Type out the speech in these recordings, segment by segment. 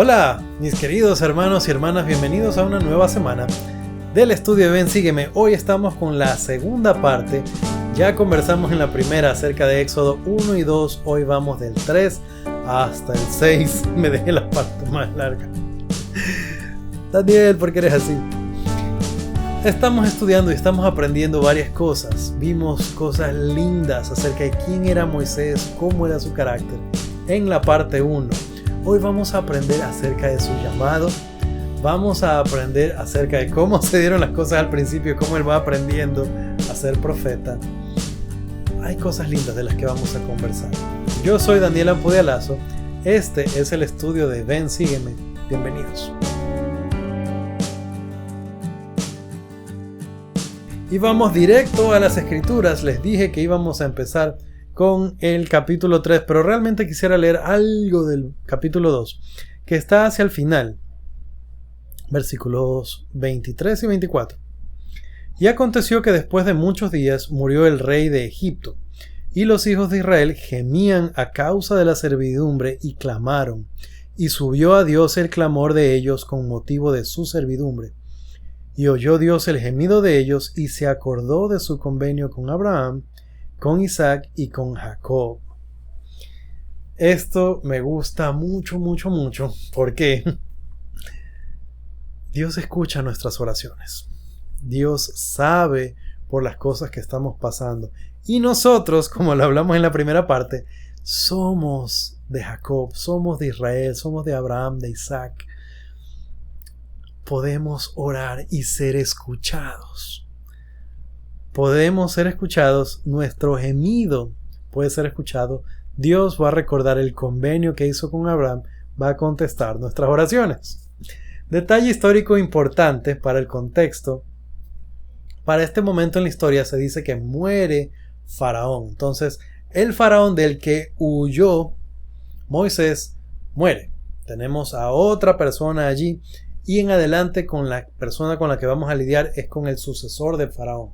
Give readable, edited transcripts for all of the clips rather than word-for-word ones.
Hola, mis queridos hermanos y hermanas, bienvenidos a una nueva semana del estudio de Ven, Sígueme. Hoy estamos con la segunda parte. Ya conversamos en la primera acerca de Éxodo 1 y 2. Hoy vamos del 3 hasta el 6. Me dejé la parte más larga. Daniel, ¿por qué eres así? Estamos estudiando y estamos aprendiendo varias cosas. Vimos cosas lindas acerca de quién era Moisés, cómo era su carácter en la parte 1. Hoy vamos a aprender acerca de su llamado. Vamos a aprender acerca de cómo se dieron las cosas al principio y cómo él va aprendiendo a ser profeta. Hay cosas lindas de las que vamos a conversar. Yo soy Daniel Ampudialazo. Este es el estudio de Ven, Sígueme. Bienvenidos. Y vamos directo a las escrituras. Les dije que íbamos a empezar con el capítulo 3, pero realmente quisiera leer algo del capítulo 2, que está hacia el final, versículos 23 y 24. Y aconteció que después de muchos días murió el rey de Egipto, y los hijos de Israel gemían a causa de la servidumbre y clamaron, y subió a Dios el clamor de ellos con motivo de su servidumbre. Y oyó Dios el gemido de ellos, y se acordó de su convenio con Abraham, con Isaac y con Jacob. Esto me gusta mucho, porque Dios escucha nuestras oraciones. Dios sabe por las cosas que estamos pasando. Y nosotros, como lo hablamos en la primera parte, somos de Jacob, somos de Israel, somos de Abraham, de Isaac. Podemos orar y ser escuchados. Podemos ser escuchados, nuestro gemido puede ser escuchado. Dios va a recordar el convenio que hizo con Abraham, va a contestar nuestras oraciones. Detalle histórico importante para el contexto. Para este momento en la historia se dice que muere Faraón. Entonces, el Faraón del que huyó Moisés muere. Tenemos a otra persona allí y en adelante con la persona con la que vamos a lidiar es con el sucesor de Faraón.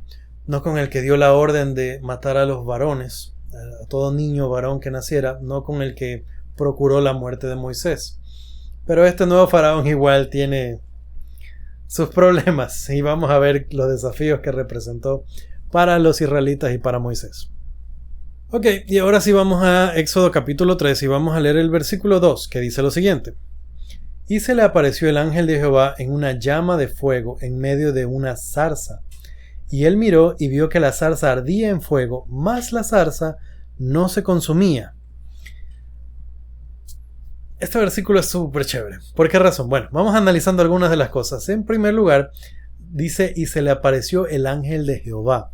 No con el que dio la orden de matar a los varones, a todo niño varón que naciera, no con el que procuró la muerte de Moisés. Pero este nuevo faraón igual tiene sus problemas y vamos a ver los desafíos que representó para los israelitas y para Moisés. Ok, y ahora sí vamos a Éxodo capítulo 3 y vamos a leer el versículo 2 que dice lo siguiente. Y se le apareció el ángel de Jehová en una llama de fuego en medio de una zarza. Y él miró y vio que la zarza ardía en fuego, mas la zarza no se consumía. Este versículo es súper chévere. ¿Por qué razón? Bueno, vamos analizando algunas de las cosas. En primer lugar, dice, y se le apareció el ángel de Jehová.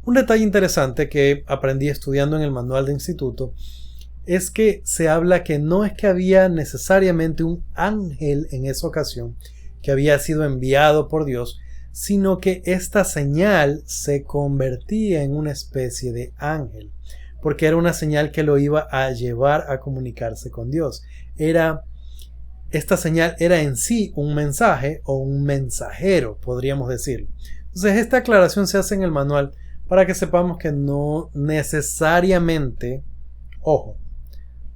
Un detalle interesante que aprendí estudiando en el manual de instituto es que se habla que no es que había necesariamente un ángel en esa ocasión que había sido enviado por Dios, sino que esta señal se convertía en una especie de ángel, porque era una señal que lo iba a llevar a comunicarse con Dios. Esta señal era en sí un mensaje o un mensajero, podríamos decirlo. Entonces esta aclaración se hace en el manual para que sepamos que no necesariamente, ojo,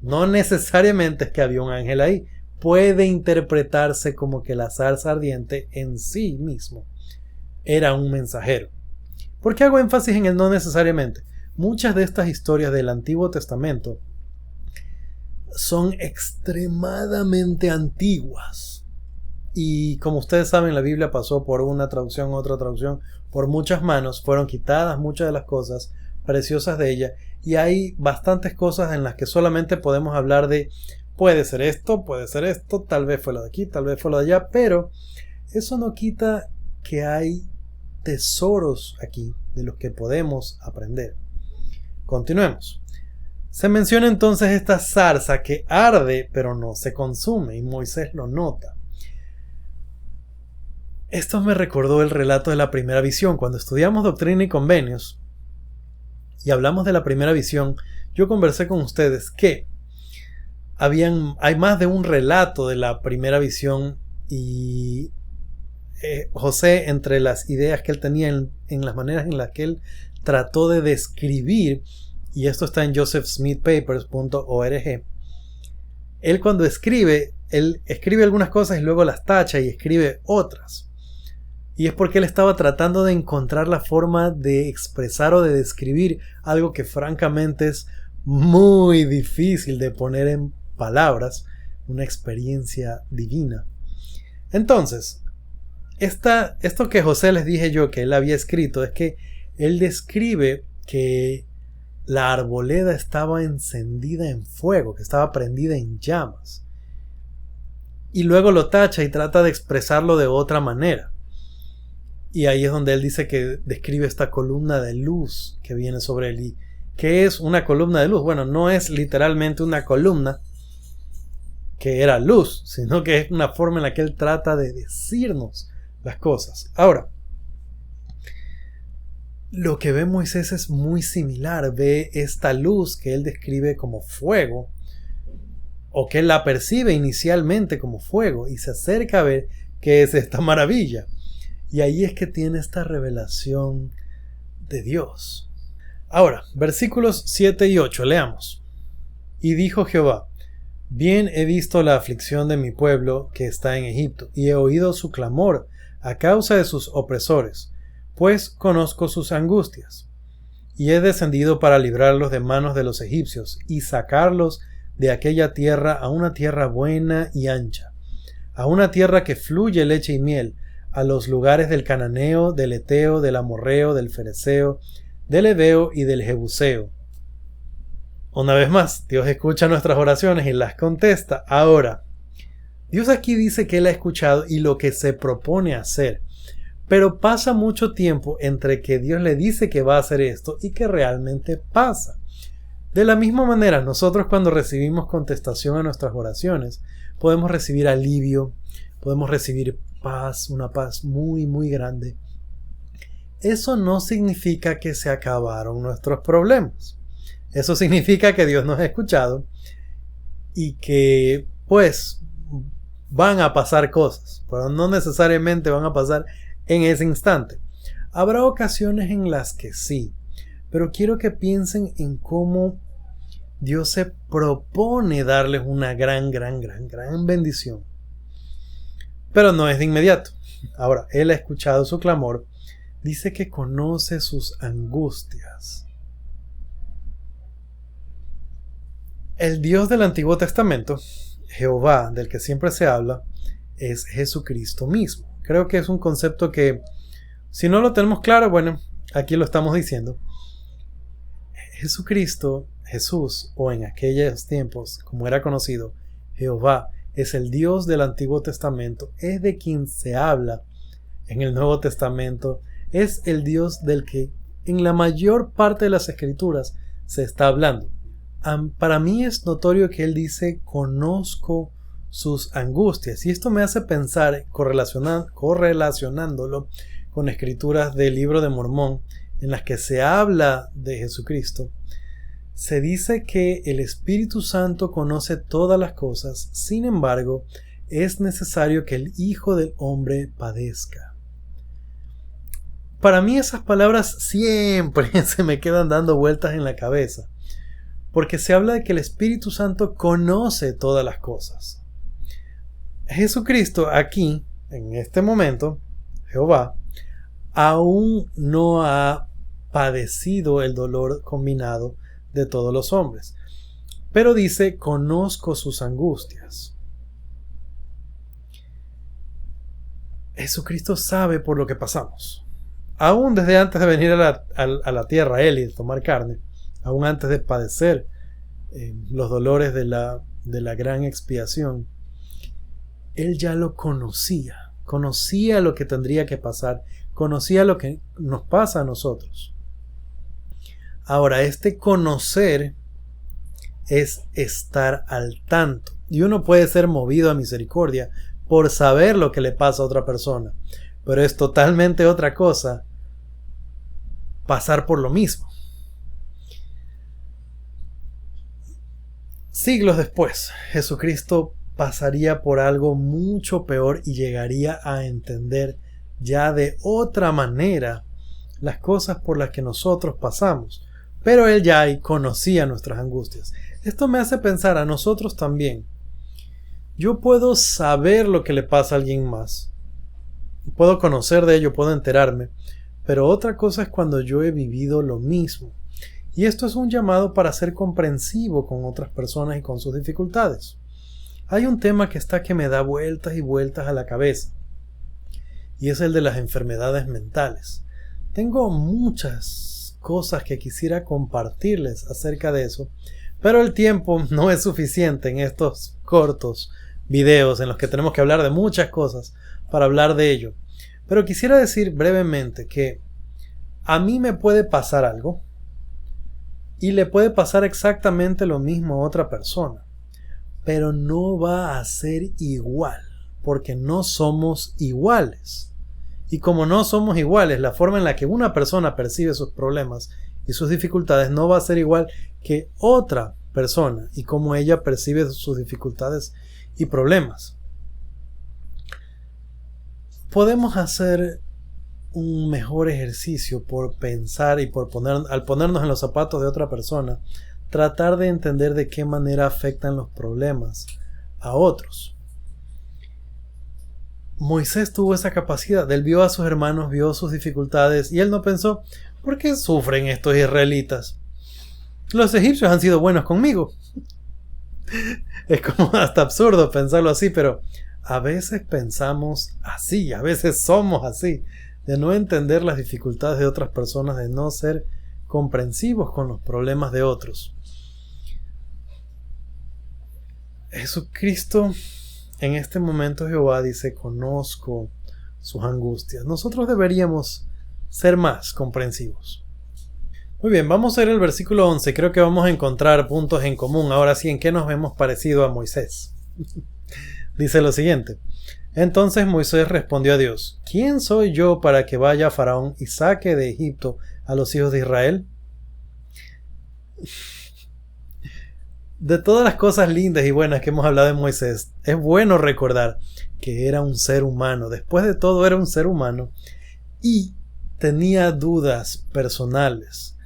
no necesariamente es que había un ángel ahí. Puede interpretarse como que la zarza ardiente en sí mismo era un mensajero. ¿Por qué hago énfasis en el no necesariamente? Muchas de estas historias del Antiguo Testamento son extremadamente antiguas. Y como ustedes saben, la Biblia pasó por una traducción, otra traducción, por muchas manos. Fueron quitadas muchas de las cosas preciosas de ella. Y hay bastantes cosas en las que solamente podemos hablar de puede ser esto, tal vez fue lo de aquí, tal vez fue lo de allá. Pero eso no quita que hay tesoros aquí de los que podemos aprender. Continuemos. Se menciona entonces esta zarza que arde pero no se consume y Moisés lo nota. Esto me recordó el relato de la primera visión. Cuando estudiamos Doctrina y Convenios y hablamos de la primera visión, yo conversé con ustedes que hay más de un relato de la primera visión y José, entre las ideas que él tenía en las maneras en las que él trató de describir, y esto está en josephsmithpapers.org, él cuando escribe él escribe algunas cosas y luego las tacha y escribe otras. Y es porque él estaba tratando de encontrar la forma de expresar o de describir algo que francamente es muy difícil de poner en palabras, una experiencia divina. Entonces, esto que José les dije yo que él había escrito es que él describe que la arboleda estaba encendida en fuego, que estaba prendida en llamas. Y luego lo tacha y trata de expresarlo de otra manera. Y ahí es donde él dice que describe esta columna de luz que viene sobre él. ¿Y qué es una columna de luz? Bueno, no es literalmente una columna que era luz, sino que es una forma en la que él trata de decirnos las cosas. Ahora, lo que ve Moisés es muy similar. Ve esta luz que él describe como fuego, o que él la percibe inicialmente como fuego, y se acerca a ver qué es esta maravilla. Y ahí es que tiene esta revelación de Dios. Ahora, versículos 7 y 8, leamos. Y dijo Jehová: bien he visto la aflicción de mi pueblo que está en Egipto, y he oído su clamor a causa de sus opresores, pues conozco sus angustias. Y he descendido para librarlos de manos de los egipcios, y sacarlos de aquella tierra a una tierra buena y ancha, a una tierra que fluye leche y miel, a los lugares del cananeo, del eteo, del amorreo, del fereceo, del heveo y del jebuseo. Una vez más, Dios escucha nuestras oraciones y las contesta. Ahora, Dios aquí dice que Él ha escuchado y lo que se propone hacer, pero pasa mucho tiempo entre que Dios le dice que va a hacer esto y que realmente pasa. De la misma manera, nosotros cuando recibimos contestación a nuestras oraciones, podemos recibir alivio, podemos recibir paz, una paz muy, muy grande. Eso no significa que se acabaron nuestros problemas. Eso significa que Dios nos ha escuchado y que, pues, van a pasar cosas, pero no necesariamente van a pasar en ese instante. Habrá ocasiones en las que sí, pero quiero que piensen en cómo Dios se propone darles una gran bendición. Pero no es de inmediato. Ahora, Él ha escuchado su clamor. Dice que conoce sus angustias. El Dios del Antiguo Testamento, Jehová, del que siempre se habla, es Jesucristo mismo. Creo que es un concepto que, si no lo tenemos claro, bueno, aquí lo estamos diciendo. Jesucristo, Jesús, o en aquellos tiempos, como era conocido, Jehová, es el Dios del Antiguo Testamento, es de quien se habla en el Nuevo Testamento, es el Dios del que en la mayor parte de las Escrituras se está hablando. Para mí es notorio que Él dice, conozco sus angustias, y esto me hace pensar, correlacionándolo con escrituras del Libro de Mormón, en las que se habla de Jesucristo. Se dice que el Espíritu Santo conoce todas las cosas, sin embargo, es necesario que el Hijo del Hombre padezca. Para mí esas palabras siempre se me quedan dando vueltas en la cabeza, porque se habla de que el Espíritu Santo conoce todas las cosas. Jesucristo aquí, en este momento, Jehová, aún no ha padecido el dolor combinado de todos los hombres, pero dice, conozco sus angustias. Jesucristo sabe por lo que pasamos, aún desde antes de venir a la tierra Él y de tomar carne, aún antes de padecer los dolores de la gran expiación. Él ya lo conocía lo que tendría que pasar, conocía lo que nos pasa a nosotros. Ahora, este conocer es estar al tanto, y uno puede ser movido a misericordia por saber lo que le pasa a otra persona, pero es totalmente otra cosa pasar por lo mismo. Siglos después, Jesucristo pasaría por algo mucho peor y llegaría a entender ya de otra manera las cosas por las que nosotros pasamos, pero Él ya conocía nuestras angustias. Esto me hace pensar a nosotros también. Yo puedo saber lo que le pasa a alguien más. Puedo conocer de ello, puedo enterarme. Pero otra cosa es cuando yo he vivido lo mismo. Y esto es un llamado para ser comprensivo con otras personas y con sus dificultades. Hay un tema que me da vueltas y vueltas a la cabeza. Y es el de las enfermedades mentales. Tengo muchas cosas que quisiera compartirles acerca de eso. Pero el tiempo no es suficiente en estos cortos videos en los que tenemos que hablar de muchas cosas para hablar de ello. Pero quisiera decir brevemente que a mí me puede pasar algo y le puede pasar exactamente lo mismo a otra persona, pero no va a ser igual, porque no somos iguales. Y como no somos iguales, la forma en la que una persona percibe sus problemas y sus dificultades no va a ser igual que otra persona y cómo ella percibe sus dificultades y problemas. Podemos hacer un mejor ejercicio por pensar y al ponernos en los zapatos de otra persona, tratar de entender de qué manera afectan los problemas a otros. Moisés tuvo esa capacidad. Él vio a sus hermanos, vio sus dificultades y él no pensó, ¿por qué sufren estos israelitas? Los egipcios han sido buenos conmigo. Es como hasta absurdo pensarlo así, pero a veces pensamos así, a veces somos así, de no entender las dificultades de otras personas, de no ser comprensivos con los problemas de otros. Jesucristo en este momento Jehová dice, conozco sus angustias. Nosotros deberíamos ser más comprensivos. Muy bien, vamos a ver el versículo 11. Creo que vamos a encontrar puntos en común. Ahora sí, ¿en qué nos vemos parecido a Moisés? Dice lo siguiente. Entonces Moisés respondió a Dios, ¿quién soy yo para que vaya a Faraón y saque de Egipto a los hijos de Israel? De todas las cosas lindas y buenas que hemos hablado de Moisés, es bueno recordar que era un ser humano. Después de todo era un ser humano y tenía dudas personales.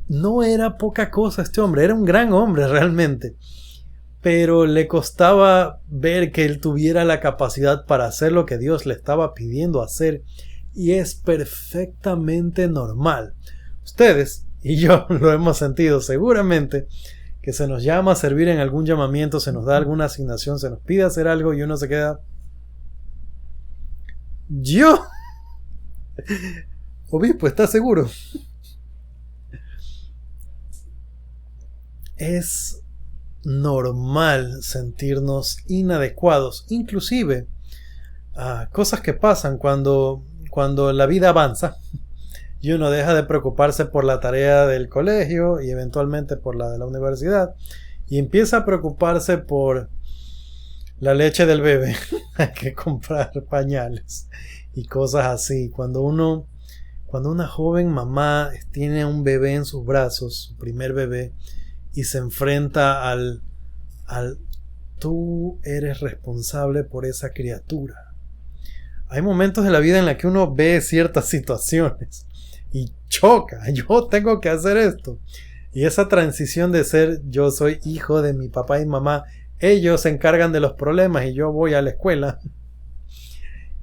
No era poca cosa este hombre, era un gran hombre realmente. Pero le costaba ver que él tuviera la capacidad para hacer lo que Dios le estaba pidiendo hacer. Y es perfectamente normal. Ustedes y yo lo hemos sentido seguramente, que se nos llama a servir en algún llamamiento, se nos da alguna asignación, se nos pide hacer algo y uno se queda... ¿Yo? Obispo, ¿estás seguro? Es normal sentirnos inadecuados, inclusive cosas que pasan cuando la vida avanza y uno deja de preocuparse por la tarea del colegio y eventualmente por la de la universidad y empieza a preocuparse por la leche del bebé. Hay que comprar pañales y cosas así. Cuando una joven mamá tiene un bebé en sus brazos, su primer bebé, y se enfrenta al tú eres responsable por esa criatura. Hay momentos de la vida en la que uno ve ciertas situaciones y choca, yo tengo que hacer esto. Y esa transición de ser yo soy hijo de mi papá y mamá, ellos se encargan de los problemas y yo voy a la escuela.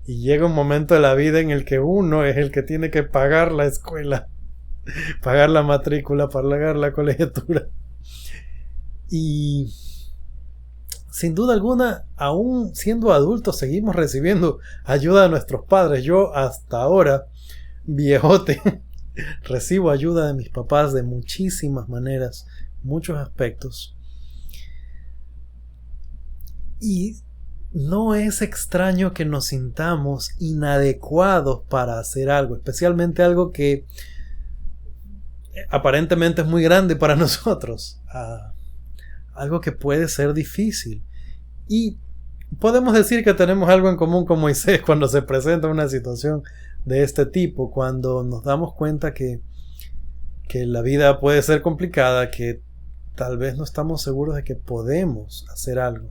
Y llega un momento de la vida en el que uno es el que tiene que pagar la escuela, pagar la matrícula, pagar la colegiatura. Y sin duda alguna, aún siendo adultos, seguimos recibiendo ayuda de nuestros padres. Yo hasta ahora, viejote, recibo ayuda de mis papás de muchísimas maneras, muchos aspectos. Y no es extraño que nos sintamos inadecuados para hacer algo, especialmente algo que aparentemente es muy grande para nosotros. Algo que puede ser difícil. Y podemos decir que tenemos algo en común con Moisés cuando se presenta una situación de este tipo, cuando nos damos cuenta que la vida puede ser complicada, que tal vez no estamos seguros de que podemos hacer algo.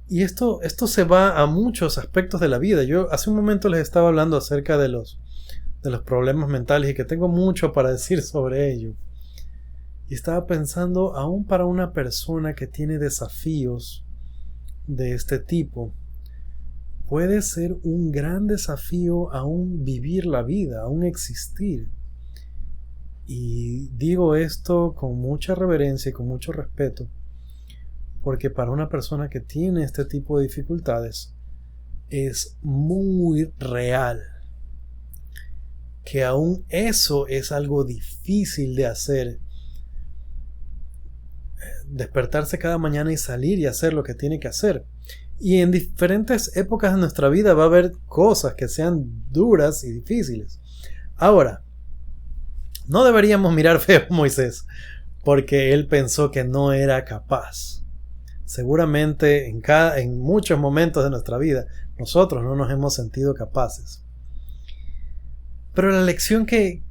Y esto se va a muchos aspectos de la vida. Yo hace un momento les estaba hablando acerca de los problemas mentales y que tengo mucho para decir sobre ello. Y estaba pensando, aún para una persona que tiene desafíos de este tipo, puede ser un gran desafío aún vivir la vida, aún existir. Y digo esto con mucha reverencia y con mucho respeto, porque para una persona que tiene este tipo de dificultades es muy real que aún eso es algo difícil de hacer. Despertarse cada mañana y salir y hacer lo que tiene que hacer. Y en diferentes épocas de nuestra vida va a haber cosas que sean duras y difíciles. Ahora, no deberíamos mirar feo a Moisés porque él pensó que no era capaz. Seguramente en muchos momentos de nuestra vida nosotros no nos hemos sentido capaces. Pero la lección que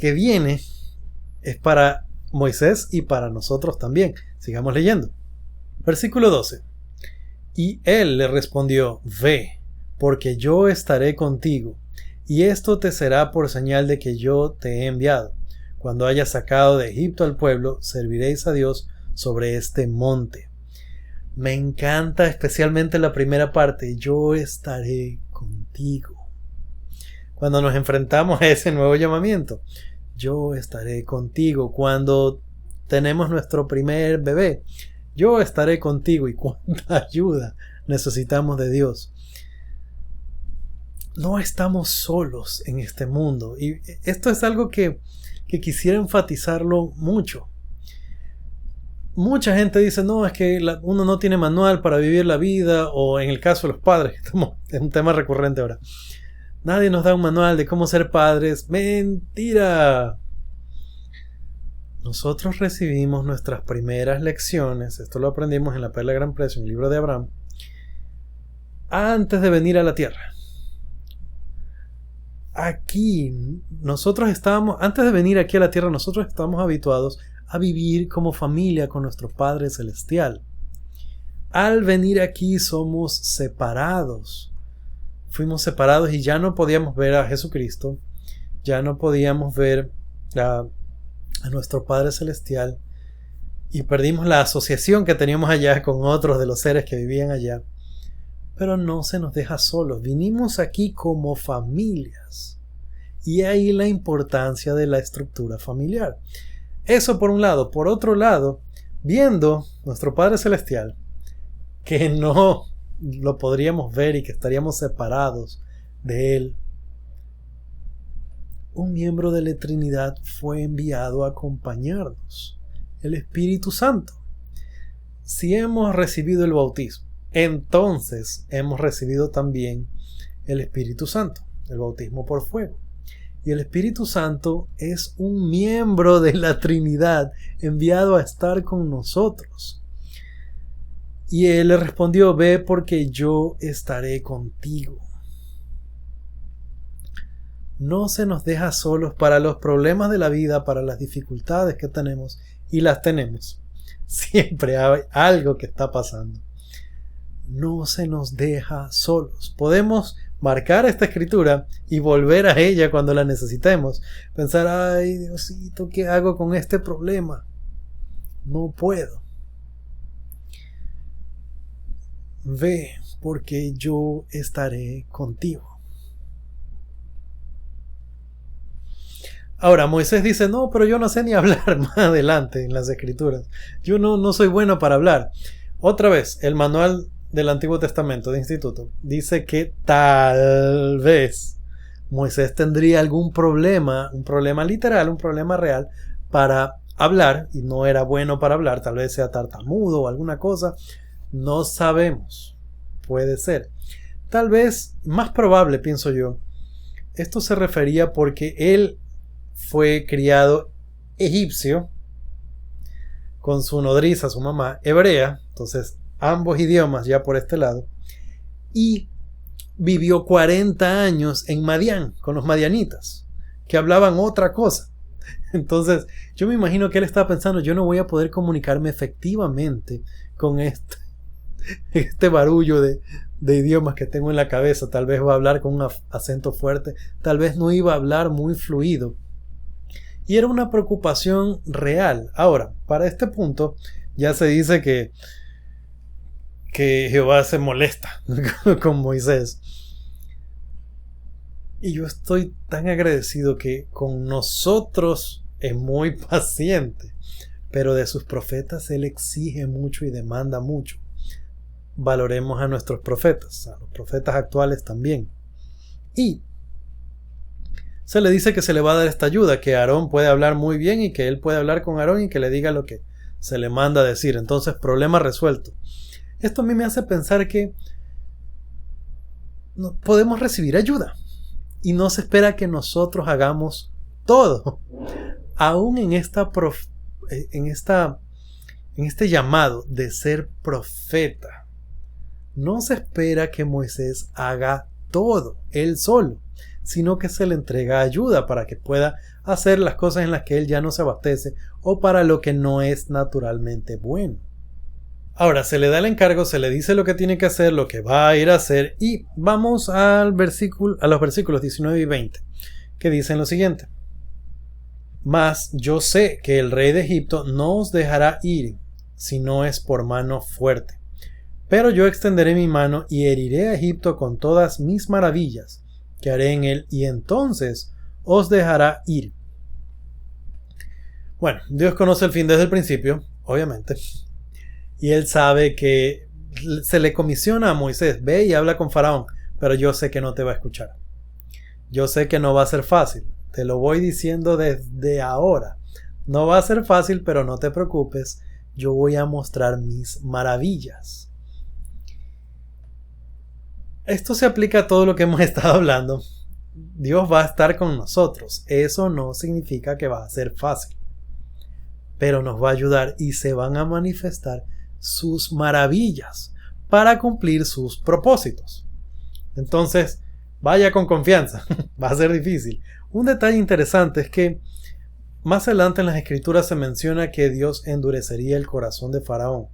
viene es para Moisés y para nosotros también. Sigamos leyendo. Versículo 12. Y él le respondió: Ve, porque yo estaré contigo, y esto te será por señal de que yo te he enviado. Cuando hayas sacado de Egipto al pueblo, serviréis a Dios sobre este monte. Me encanta especialmente la primera parte: yo estaré contigo. Cuando nos enfrentamos a ese nuevo llamamiento, yo estaré contigo. Cuando tenemos nuestro primer bebé, yo estaré contigo. Y cuánta ayuda necesitamos de Dios. No estamos solos en este mundo. Y esto es algo que quisiera enfatizarlo mucho. Mucha gente dice, no, es que uno no tiene manual para vivir la vida, o en el caso de los padres, es un tema recurrente ahora. Nadie nos da un manual de cómo ser padres. ¡Mentira! Nosotros recibimos nuestras primeras lecciones, esto lo aprendimos en La Perla de Gran Precio, en el libro de Abraham, antes de venir a la tierra. Aquí, antes de venir aquí a la tierra, nosotros estábamos habituados a vivir como familia con nuestro Padre Celestial. Al venir aquí somos separados. Fuimos separados y ya no podíamos ver a Jesucristo, ya no podíamos ver a nuestro Padre Celestial, y perdimos la asociación que teníamos allá con otros de los seres que vivían allá. Pero no se nos deja solos. Vinimos aquí como familias, y ahí la importancia de la estructura familiar. Eso por un lado. Por otro lado, viendo nuestro Padre Celestial, que no lo podríamos ver y que estaríamos separados de Él, un miembro de la Trinidad fue enviado a acompañarnos, el Espíritu Santo. Si hemos recibido el bautismo, entonces hemos recibido también el Espíritu Santo, el bautismo por fuego. Y el Espíritu Santo es un miembro de la Trinidad enviado a estar con nosotros. Y él le respondió: Ve, porque yo estaré contigo. No se nos deja solos para los problemas de la vida, para las dificultades que tenemos, y las tenemos. Siempre hay algo que está pasando. No se nos deja solos. Podemos marcar esta escritura y volver a ella cuando la necesitemos. Pensar: ay, Diosito, ¿qué hago con este problema? No puedo. Ve, porque yo estaré contigo. Ahora, Moisés dice: no, pero yo no sé ni hablar. Más adelante en las escrituras, yo no soy bueno para hablar. Otra vez, el manual del Antiguo Testamento de Instituto dice que tal vez Moisés tendría algún problema, un problema literal, un problema real para hablar, y no era bueno para hablar. Tal vez sea tartamudo o alguna cosa. No sabemos. Puede ser. Tal vez, más probable, pienso yo, esto se refería porque él fue criado egipcio con su nodriza, su mamá, hebrea. Entonces, ambos idiomas ya por este lado. Y vivió 40 años en Madián, con los madianitas, que hablaban otra cosa. Entonces, yo me imagino que él estaba pensando: yo no voy a poder comunicarme efectivamente con este barullo de idiomas que tengo en la cabeza. Tal vez va a hablar con un acento fuerte, tal vez no iba a hablar muy fluido. Y era una preocupación real. Ahora, para este punto, ya se dice que Jehová se molesta con Moisés. Y yo estoy tan agradecido que con nosotros es muy paciente, pero de sus profetas él exige mucho y demanda mucho. Valoremos a nuestros profetas, a los profetas actuales también. Y se le dice que se le va a dar esta ayuda, que Aarón puede hablar muy bien y que él puede hablar con Aarón y que le diga lo que se le manda a decir. Entonces, problema resuelto. Esto a mí me hace pensar que podemos recibir ayuda y no se espera que nosotros hagamos todo. Aún en este llamado de ser profeta, no se espera que Moisés haga todo él solo, sino que se le entrega ayuda para que pueda hacer las cosas en las que él ya no se abastece o para lo que no es naturalmente bueno. Ahora se le da el encargo, se le dice lo que tiene que hacer, lo que va a ir a hacer, y vamos a los versículos 19 y 20, que dicen lo siguiente: Mas yo sé que el rey de Egipto no os dejará ir, si no es por mano fuerte. Pero yo extenderé mi mano y heriré a Egipto con todas mis maravillas que haré en él, y entonces os dejará ir. Bueno, Dios conoce el fin desde el principio, obviamente. Y él sabe que se le comisiona a Moisés: ve y habla con Faraón, pero yo sé que no te va a escuchar. Yo sé que no va a ser fácil. Te lo voy diciendo desde ahora. No va a ser fácil, pero no te preocupes. Yo voy a mostrar mis maravillas. Esto se aplica a todo lo que hemos estado hablando. Dios va a estar con nosotros. Eso no significa que va a ser fácil, pero nos va a ayudar y se van a manifestar sus maravillas para cumplir sus propósitos. Entonces, vaya con confianza. Va a ser difícil. Un detalle interesante es que más adelante en las escrituras se menciona que Dios endurecería el corazón de Faraón.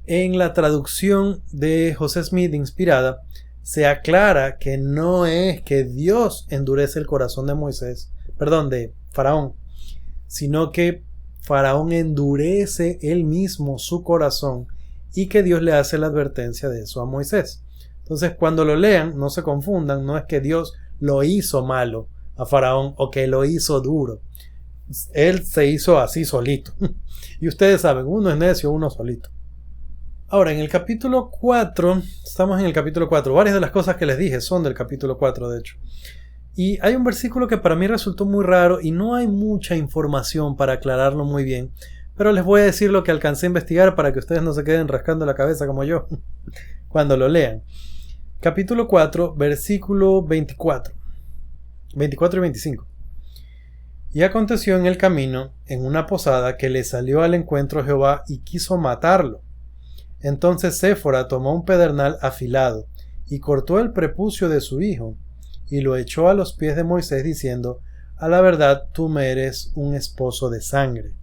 En la traducción de José Smith inspirada, se aclara que no es que Dios endurece el corazón de Faraón, sino que Faraón endurece él mismo su corazón y que Dios le hace la advertencia de eso a Moisés. Entonces, cuando lo lean, no se confundan, no es que Dios lo hizo malo a Faraón o que lo hizo duro. Él se hizo así solito. Y ustedes saben, uno es necio, uno solito. Ahora, en el capítulo 4, estamos en el capítulo 4. Varias de las cosas que les dije son del capítulo 4, de hecho. Y hay un versículo que para mí resultó muy raro y no hay mucha información para aclararlo muy bien, pero les voy a decir lo que alcancé a investigar para que ustedes no se queden rascando la cabeza como yo cuando lo lean. Capítulo 4, versículo 24 y 25. Y aconteció en el camino, en una posada, que le salió al encuentro Jehová y quiso matarlo. Entonces Séfora tomó un pedernal afilado y cortó el prepucio de su hijo y lo echó a los pies de Moisés, diciendo: a la verdad tú me eres un esposo de sangre.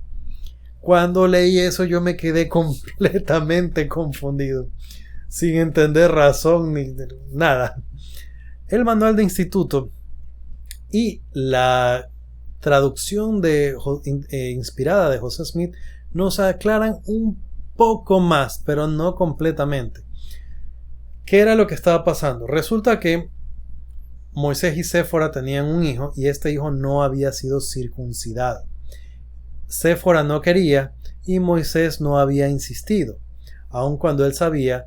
Cuando leí eso yo me quedé completamente confundido, sin entender razón ni nada. El manual de instituto y la traducción inspirada de José Smith nos aclaran un poco más, pero no completamente. ¿Qué era lo que estaba pasando? Resulta que Moisés y Séfora tenían un hijo y este hijo no había sido circuncidado. Séfora no quería y Moisés no había insistido, aun cuando él sabía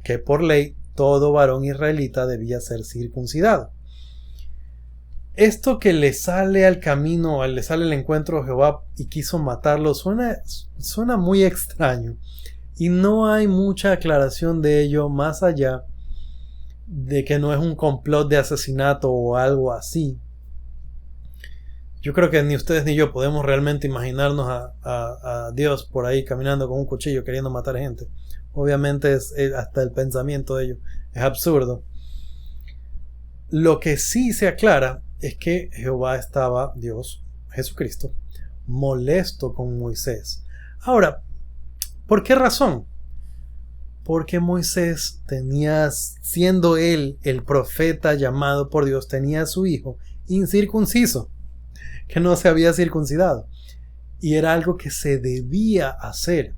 que por ley todo varón israelita debía ser circuncidado. Esto que le sale al camino, le sale al encuentro de Jehová y quiso matarlo, suena muy extraño y no hay mucha aclaración de ello más allá de que no es un complot de asesinato o algo así. Yo creo que ni ustedes ni yo podemos realmente imaginarnos a Dios por ahí caminando con un cuchillo queriendo matar gente. Obviamente hasta el pensamiento de ello es absurdo. Lo que sí se aclara es que Jehová estaba, Dios, Jesucristo, molesto con Moisés. Ahora, ¿por qué razón? Porque Moisés siendo él el profeta llamado por Dios, tenía a su hijo incircunciso, que no se había circuncidado. Y era algo que se debía hacer.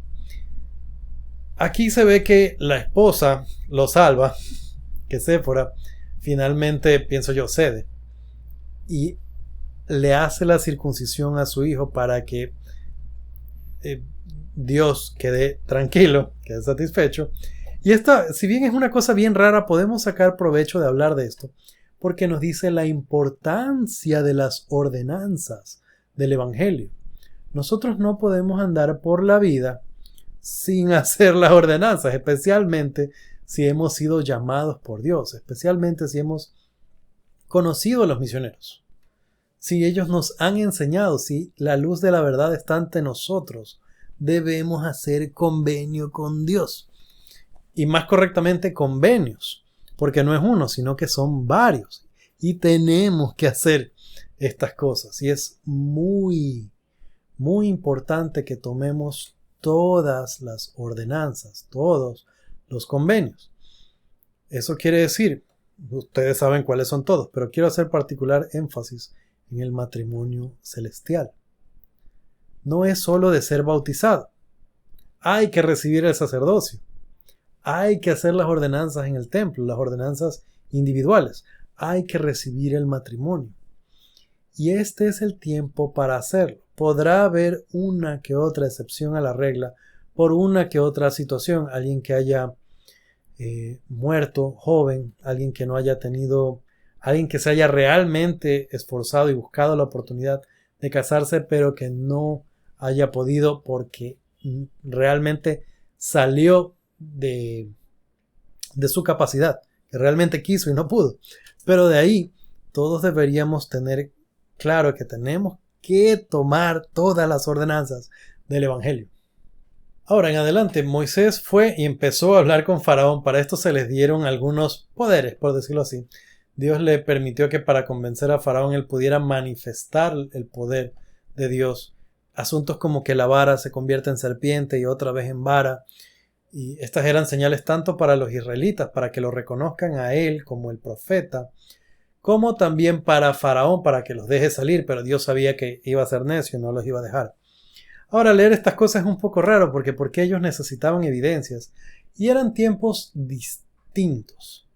Aquí se ve que la esposa lo salva, que Séfora finalmente, pienso yo, cede. Y le hace la circuncisión a su hijo para que Dios quede tranquilo, quede satisfecho. Y esta, si bien es una cosa bien rara, podemos sacar provecho de hablar de esto, porque nos dice la importancia de las ordenanzas del Evangelio. Nosotros no podemos andar por la vida sin hacer las ordenanzas, especialmente si hemos sido llamados por Dios, especialmente si hemos conocido a los misioneros. Si ellos nos han enseñado, si la luz de la verdad está ante nosotros, debemos hacer convenio con Dios. Y más correctamente, convenios, porque no es uno, sino que son varios. Y tenemos que hacer estas cosas. Y es muy importante que tomemos todas las ordenanzas, todos los convenios. Eso quiere decir, ustedes saben cuáles son todos, pero quiero hacer particular énfasis en el matrimonio celestial. No es solo de ser bautizado. Hay que recibir el sacerdocio. Hay que hacer las ordenanzas en el templo, las ordenanzas individuales. Hay que recibir el matrimonio. Y este es el tiempo para hacerlo. Podrá haber una que otra excepción a la regla por una que otra situación. Alguien que haya muerto joven, alguien que no haya tenido, alguien que se haya realmente esforzado y buscado la oportunidad de casarse, pero que no haya podido porque realmente salió de su capacidad, que realmente quiso y no pudo. Pero de ahí todos deberíamos tener claro que tenemos que tomar todas las ordenanzas del Evangelio. Ahora en adelante, Moisés fue y empezó a hablar con Faraón. Para esto se les dieron algunos poderes, por decirlo así. Dios le permitió que para convencer a Faraón él pudiera manifestar el poder de Dios. Asuntos como que la vara se convierte en serpiente y otra vez en vara. Y estas eran señales tanto para los israelitas, para que lo reconozcan a él como el profeta, como también para Faraón, para que los deje salir, pero Dios sabía que iba a ser necio y no los iba a dejar. Ahora, leer estas cosas es un poco raro, porque ellos necesitaban evidencias, y eran tiempos distintos.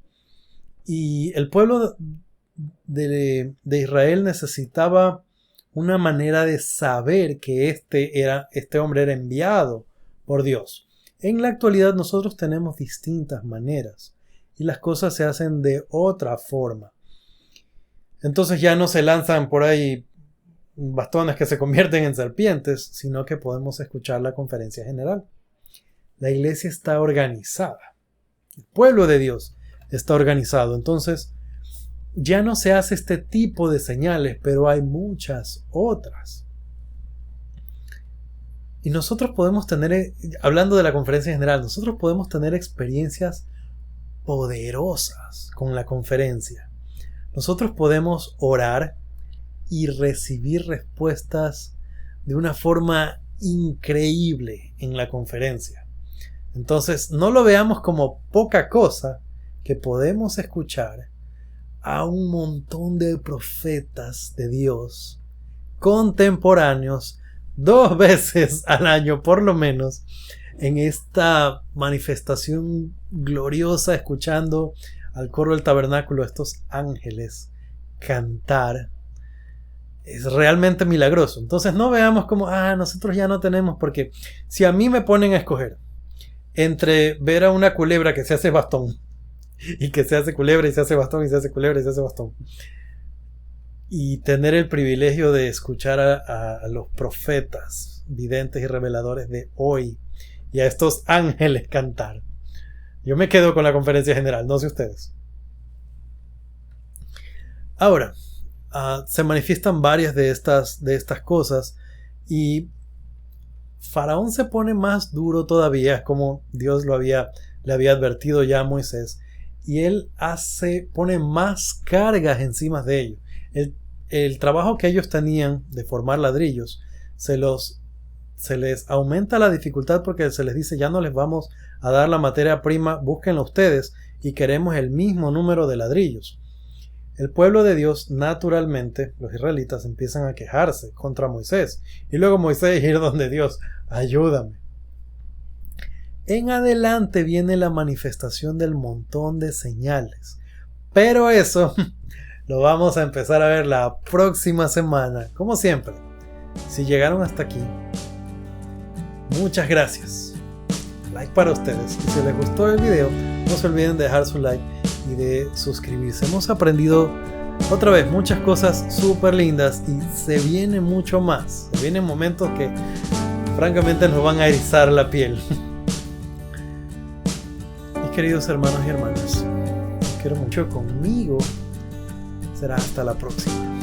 Y el pueblo de Israel necesitaba una manera de saber que este hombre era enviado por Dios. En la actualidad nosotros tenemos distintas maneras, y las cosas se hacen de otra forma. Entonces ya no se lanzan por ahí bastones que se convierten en serpientes, sino que podemos escuchar la conferencia general. La iglesia está organizada. El pueblo de Dios está organizado. Entonces ya no se hace este tipo de señales, pero hay muchas otras. Y nosotros podemos tener, hablando de la conferencia general, nosotros podemos tener experiencias poderosas con la conferencia. Nosotros podemos orar y recibir respuestas de una forma increíble en la conferencia. Entonces, no lo veamos como poca cosa que podemos escuchar a un montón de profetas de Dios contemporáneos 2 veces al año por lo menos en esta manifestación gloriosa, escuchando al coro del tabernáculo estos ángeles cantar. Es realmente milagroso. Entonces no veamos como nosotros ya no tenemos, porque si a mí me ponen a escoger entre ver a una culebra que se hace bastón y que se hace culebra y se hace bastón y se hace culebra y se hace bastón, y tener el privilegio de escuchar a los profetas videntes y reveladores de hoy y a estos ángeles cantar, yo me quedo con la conferencia general, no sé ustedes. Ahora, se manifiestan varias de estas cosas y Faraón se pone más duro todavía, como Dios le había advertido ya a Moisés, y él pone más cargas encima de ellos. El trabajo que ellos tenían de formar ladrillos se les aumenta la dificultad, porque se les dice: ya no les vamos a dar la materia prima, búsquenla ustedes y queremos el mismo número de ladrillos. el pueblo de Dios, naturalmente, los israelitas empiezan a quejarse contra Moisés. Y luego Moisés ir donde Dios, ayúdame. En adelante viene la manifestación del montón de señales. Pero eso lo vamos a empezar a ver la próxima semana. Como siempre, si llegaron hasta aquí, muchas gracias. Like para ustedes. Y si les gustó el video, no se olviden de dejar su like y de suscribirse. Hemos aprendido otra vez muchas cosas súper lindas y se viene mucho más. Se vienen momentos que francamente nos van a erizar la piel. Mis queridos hermanos y hermanas, los quiero mucho. Conmigo será hasta la próxima.